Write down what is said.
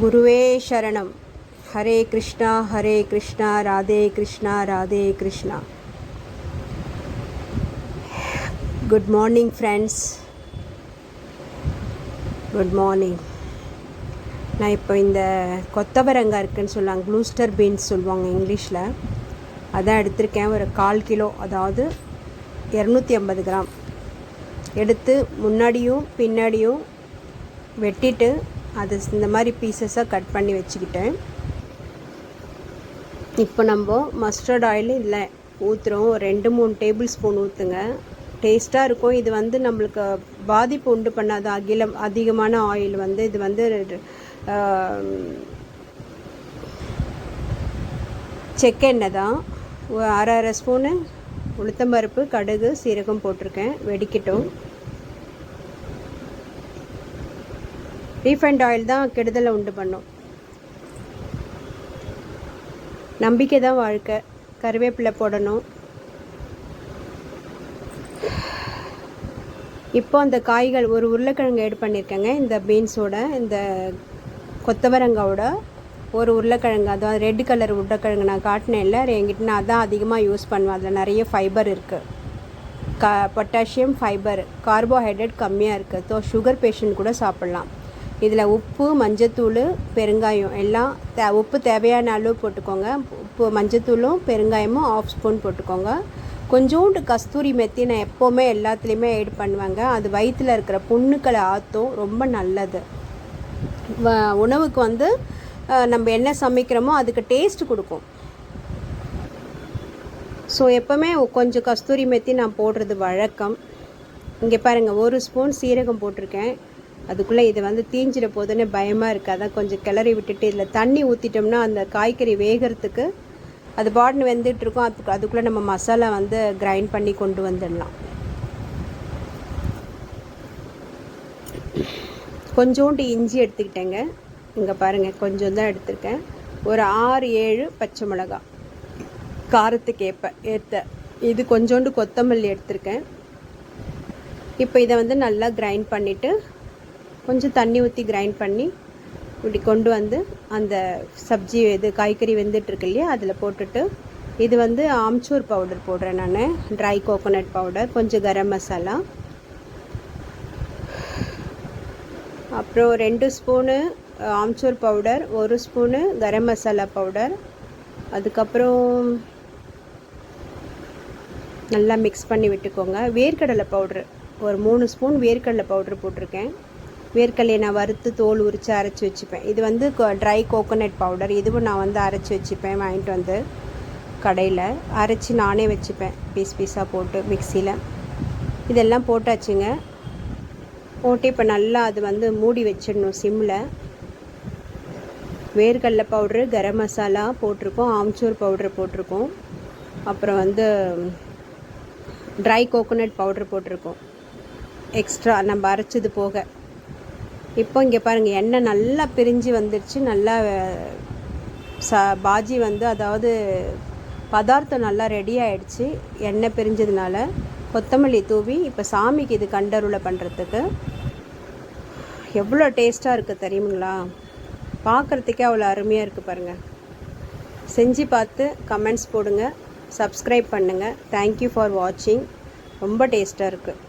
குருவே சரணம். Hare Krishna Hare Krishna Radhe Krishna Radhe Krishna. Good morning friends, good morning. நான் இப்போ இந்த கொத்தவரங்காய் இருக்குதுன்னு சொல்லுவாங்க, க்ளூஸ்டர் பீன்ஸ் சொல்லுவாங்க இங்கிலீஷில், அதான் எடுத்திருக்கேன். ஒரு 1/4 கிலோ, அதாவது 250 கிராம் எடுத்து முன்னாடியும் பின்னாடியும் வெட்டிட்டு அது இந்த மாதிரி பீசஸாக கட் பண்ணி வச்சுக்கிட்டேன். இப்போ நம்ம மஸ்டர்ட் ஆயில் இதில் ஊற்றுறோம். ஒரு 2-3 டேபிள் ஸ்பூன் ஊற்றுங்க, டேஸ்ட்டாக இருக்கும். இது வந்து நம்மளுக்கு பாதிப்பு உண்டு பண்ணாத அதிகமான ஆயில் வந்து இது வந்து செக்கெண்ணெய் தான். அரை ஸ்பூனு உளுத்தம்பருப்பு, கடுகு, சீரகம் போட்டிருக்கேன், வெடிக்கட்டும். ரீஃபைண்ட் ஆயில் தான் கெடுதலை உண்டு பண்ணும். நம்பிக்கை தான் வாழ்க்கை. கருவேப்பிலை போடணும். இப்போ அந்த காய்கள், ஒரு உருளைக்கிழங்கு ஆட் பண்ணியிருக்கேங்க. இந்த பீன்ஸோட, இந்த கொத்தவரங்காவோட ஒரு உருளைக்கிழங்கு, அதாவது ரெட் கலர் உருளைக்கிழங்கு நான் காட்டினேன் இல்லை என்கிட்ட, நான் அதான் அதிகமாக யூஸ் பண்ணுவேன். அதில் நிறைய ஃபைபர் இருக்குது, பொட்டாசியம் ஃபைபர், கார்போஹைட்ரேட் கம்மியாக இருக்குது. ஸோ சுகர் பேஷண்ட் கூட சாப்பிட்லாம். இதில் உப்பு, மஞ்சத்தூள், பெருங்காயம் எல்லாம் உப்பு தேவையான அளவு போட்டுக்கோங்க. உப்பு, மஞ்சத்தூளும் பெருங்காயமும் 1/2 ஸ்பூன் போட்டுக்கோங்க. கொஞ்சோண்டு கஸ்தூரி மெத்தி நான் எப்போவுமே எல்லாத்துலேயுமே ஆட் பண்ணுவேங்க. அது வயிற்றில் இருக்கிற புண்ணுக்களை ஆற்றும், ரொம்ப நல்லது. உணவுக்கு வந்து நம்ம என்ன சமைக்கிறோமோ அதுக்கு டேஸ்ட் கொடுக்கும். ஸோ எப்போவுமே கொஞ்சம் கஸ்தூரி மெத்தி நான் போடுறது வழக்கம். இங்கே பாருங்கள், 1 ஸ்பூன் சீரகம் போட்டிருக்கேன். அதுக்குள்ளே இது வந்து தீஞ்சிட போதுன்னு பயமாக இருக்குது. அதான் கொஞ்சம் கிளறி விட்டுட்டு இதில் தண்ணி ஊற்றிட்டோம்னா அந்த காய்கறி வேகிறதுக்கு அது பாட்னு வெந்துட்டுருக்கும். அதுக்குள்ளே நம்ம மசாலா வந்து கிரைண்ட் பண்ணி கொண்டு வந்துடலாம். கொஞ்சோண்டு இஞ்சி எடுத்துக்கிட்டேங்க. இங்கே பாருங்கள், கொஞ்சம் தான் எடுத்துருக்கேன். ஒரு 6-7 பச்சை மிளகா காரத்துக்கு ஏற்ற. இது கொஞ்சோண்டு கொத்தமல்லி எடுத்திருக்கேன். இப்போ இதை வந்து நல்லா கிரைண்ட் பண்ணிவிட்டு கொஞ்சம் தண்ணி ஊற்றி கிரைண்ட் பண்ணி இப்படி கொண்டு வந்து அந்த சப்ஜி இது காய்கறி வெந்துட்டுருக்கு இல்லையா, அதில் போட்டுட்டு, இது வந்து ஆம்ச்சூர் பவுடர் போடுறேன் நான், ட்ரை கோகோனட் பவுடர், கொஞ்சம் கரம் மசாலா, அப்புறம் 2 spoon amchur powder, 1 spoon garam masala powder, அதுக்கப்புறம் நல்லா மிக்ஸ் பண்ணி விட்டுக்கோங்க. வேர்க்கடலை பவுட்ரு ஒரு 3 ஸ்பூன் வேர்க்கடலை பவுட்ரு போட்டிருக்கேன். வேர்க்கடலையை நான் வறுத்து தோல் உரித்து அரைச்சி வச்சுப்பேன். இது வந்து ட்ரை கோகோனட் பவுடர், இதுவும் நான் வந்து அரைச்சி வச்சுப்பேன். வாங்கிட்டு வந்து கடையில் அரைச்சி நானே வச்சுப்பேன், பீஸாக போட்டு மிக்சியில். இதெல்லாம் போட்டாச்சுங்க. போட்டு இப்போ நல்லா அது வந்து மூடி வச்சிடணும் சிம்மில். வேர்க்கடலை பவுட்ரு, கரம் மசாலா போட்டிருக்கோம், ஆம்ச்சூர் பவுட்ரு போட்டிருக்கோம், அப்புறம் வந்து ட்ரை கோகோனட் பவுட்ரு போட்டிருக்கோம் எக்ஸ்ட்ரா நம்ம அரைச்சது போக. இப்போ இங்கே பாருங்கள், எண்ணெய் நல்லா பிரிஞ்சு வந்துடுச்சு. நல்லா பாஜி வந்து, அதாவது பதார்த்தம் நல்லா ரெடி ஆகிடுச்சு எண்ணெய் பிரிஞ்சதுனால. கொத்தமல்லி தூவி இப்போ சாமிக்கு இது கண்டருளை பண்ணுறதுக்கு எவ்வளோ டேஸ்ட்டாக இருக்குது தெரியுங்களா? பார்க்குறதுக்கே அவ்வளோ அருமையாக இருக்குது பாருங்கள். செஞ்சு பார்த்து கமெண்ட்ஸ் போடுங்க, சப்ஸ்கிரைப் பண்ணுங்கள். தேங்க்யூ ஃபார் வாட்சிங். ரொம்ப டேஸ்ட்டாக இருக்குது.